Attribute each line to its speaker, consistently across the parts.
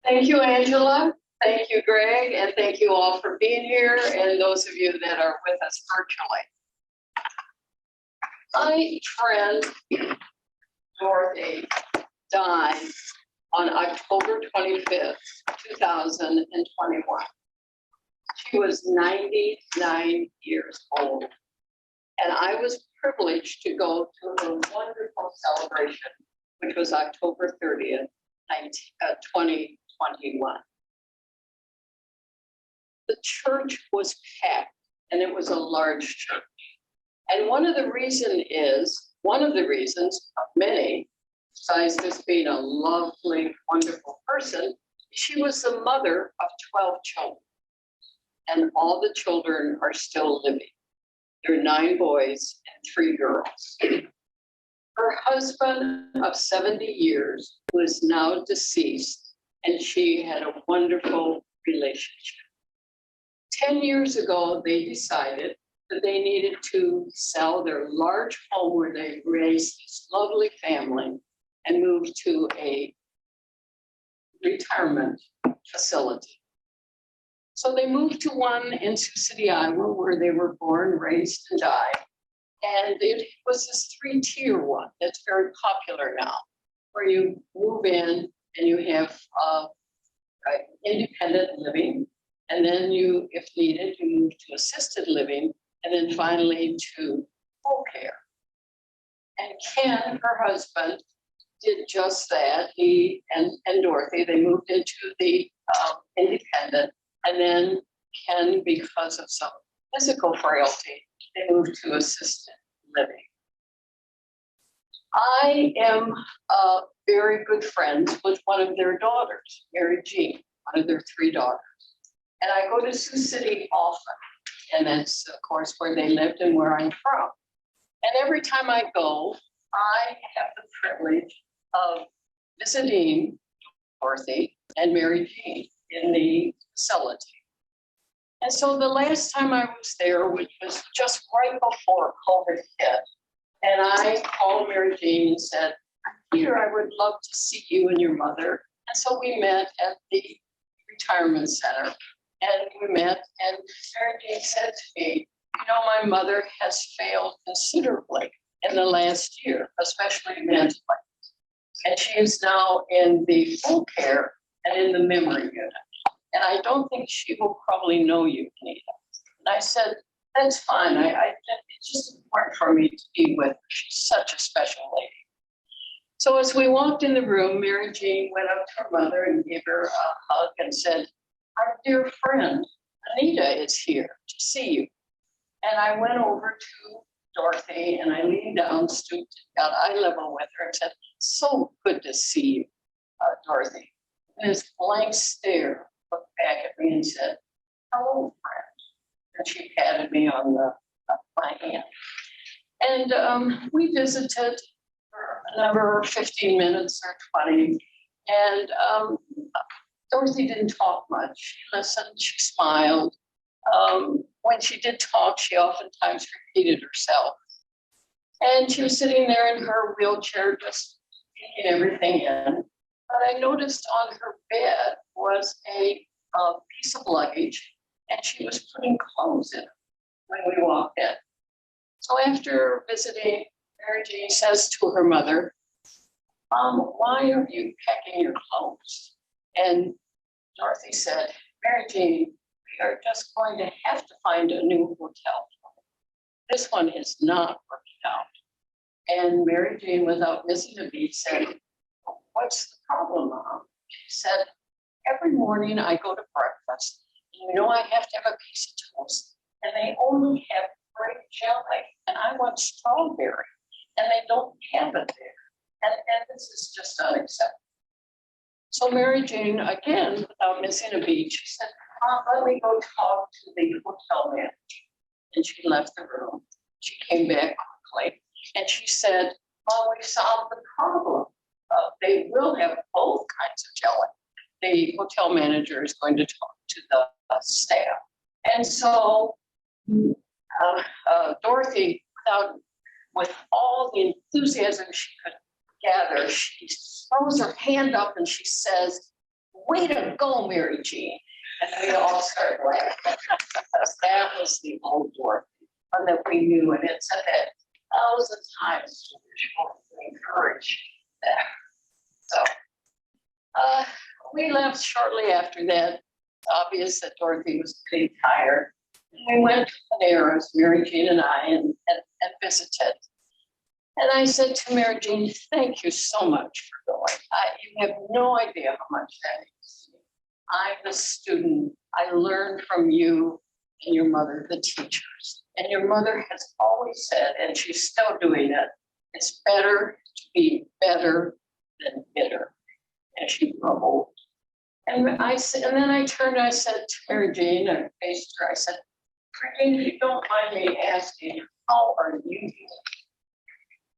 Speaker 1: Thank you, Angela. Thank you, Greg, and thank you all for being here, and those of you that are with us virtually. My friend Dorothy died on October 25th, 2021. She was 99 years old, and I was privileged to go to her wonderful celebration, which was October 30th, 2021. The church was packed, and it was a large church. And one of the reasons of many, besides just being a lovely, wonderful person, she was the mother of 12 children. And all the children are still living. There are 9 boys and 3 girls. Her husband of 70 years was now deceased, and she had a wonderful relationship. 10 years ago, they decided that they needed to sell their large home where they raised this lovely family and move to a retirement facility. So they moved to one in Sioux City, Iowa, where they were born, raised, and died. And it was this 3-tier one that's very popular now, where you move in and you have independent living. And then you, if needed, you move to assisted living, and then finally to full care. And Ken, her husband, did just that. He and Dorothy, they moved into the independent, and then Ken, because of some physical frailty, they moved to assisted living. I am very good friends with one of their daughters, Mary Jean, one of their 3 daughters. And I go to Sioux City often, and that's, of course, where they lived and where I'm from. And every time I go, I have the privilege of visiting Dorothy and Mary Jean in the facility. And so the last time I was there, which was just right before COVID hit, and I called Mary Jean and said, "Peter, I would love to see you and your mother." And so we met at the retirement center. And we met, and Mary Jean said to me, "You know, my mother has failed considerably in the last year, especially mentally. And she is now in the full care and in the memory unit. And I don't think she will probably know you, Anita." And I said, "That's fine. It's just important for me to be with her. She's such a special lady." So as we walked in the room, Mary Jean went up to her mother and gave her a hug and said, "Our dear friend, Anita, is here to see you." And I went over to Dorothy and I leaned down, stooped, got eye level with her and said, "So good to see you, Dorothy." And this blank stare looked back at me and said, "Hello, friend." And she patted me on my hand. And we visited for another 15 minutes or 20. And Dorothy didn't talk much. She listened, she smiled. When she did talk, she oftentimes repeated herself. And she was sitting there in her wheelchair, just taking everything in. But I noticed on her bed was a piece of luggage, and she was putting clothes in it when we walked in. So after visiting, Mary Jean says to her mother, "Why are you packing your clothes?" And Dorothy said, "Mary Jean, we are just going to have to find a new hotel. This one is not working out." And Mary Jean, without missing a beat, said, "What's the problem, Mom?" She said, "Every morning I go to breakfast, and you know I have to have a piece of toast, and they only have grape jelly, and I want strawberry, and they don't have it there. And this is just unacceptable." So Mary Jean, again, without missing a beat, she said, "Let me go talk to the hotel manager." And she left the room. She came back quickly, and she said, "Well, we solved the problem. They will have both kinds of jelly." The hotel manager is going to talk to the staff. And so Dorothy, with all the enthusiasm she could gather, she throws her hand up and she says, way to go, Mary Jean. And we all started laughing. That was the old Dorothy, one that we knew, and it said that 1,000 times to encourage that. So we left shortly after that. Obvious that Dorothy was pretty tired. We went to Panera's, Mary Jean and I, and visited. And I said to Mary Jean, thank you so much for going. You have no idea how much that means to me. I'm a student. I learned from you and your mother, the teachers. And your mother has always said, and she's still doing it, it's better to be better than bitter. And she grumbled. And I said, and then I turned, I said to Mary Jean, I faced her, I said, Mary Jean, if you don't mind me asking, how are you doing?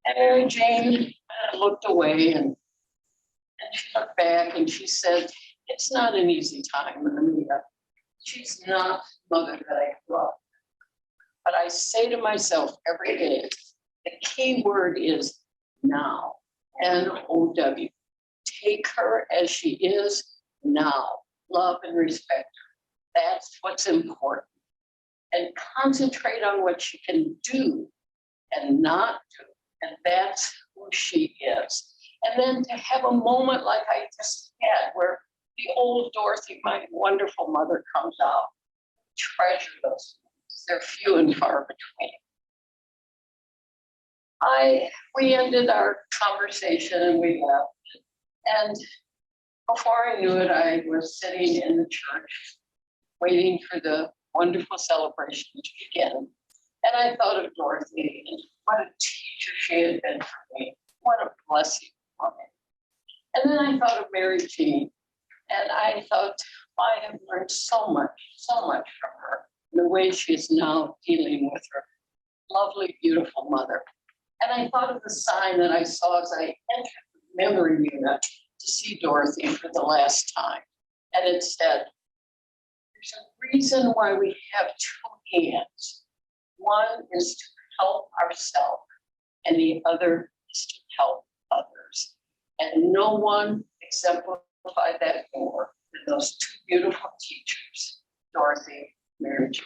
Speaker 1: And Mary Jean looked away and she looked back and she said, it's not an easy time, Anita. She's not the mother that I grew up with. But I say to myself every day, the key word is now, N-O-W. Take her as she is now. Love and respect her. That's what's important. And concentrate on what she can do and not do. And that's who she is. And then to have a moment like I just had, where the old Dorothy, my wonderful mother, comes out. Treasure those moments. They're few and far between. We ended our conversation and we left. And before I knew it, I was sitting in the church, waiting for the wonderful celebration to begin. And I thought of Dorothy and what a teacher she had been for me. What a blessing for me. And then I thought of Mary Jean, and I thought, I have learned so much from her, the way she is now dealing with her lovely, beautiful mother. And I thought of the sign that I saw as I entered the memory unit to see Dorothy for the last time. And it said, there's a reason why we have two hands. One is to help ourselves, and the other is to help others. And no one exemplified that more than those two beautiful teachers, Dorothy, Mary Jean.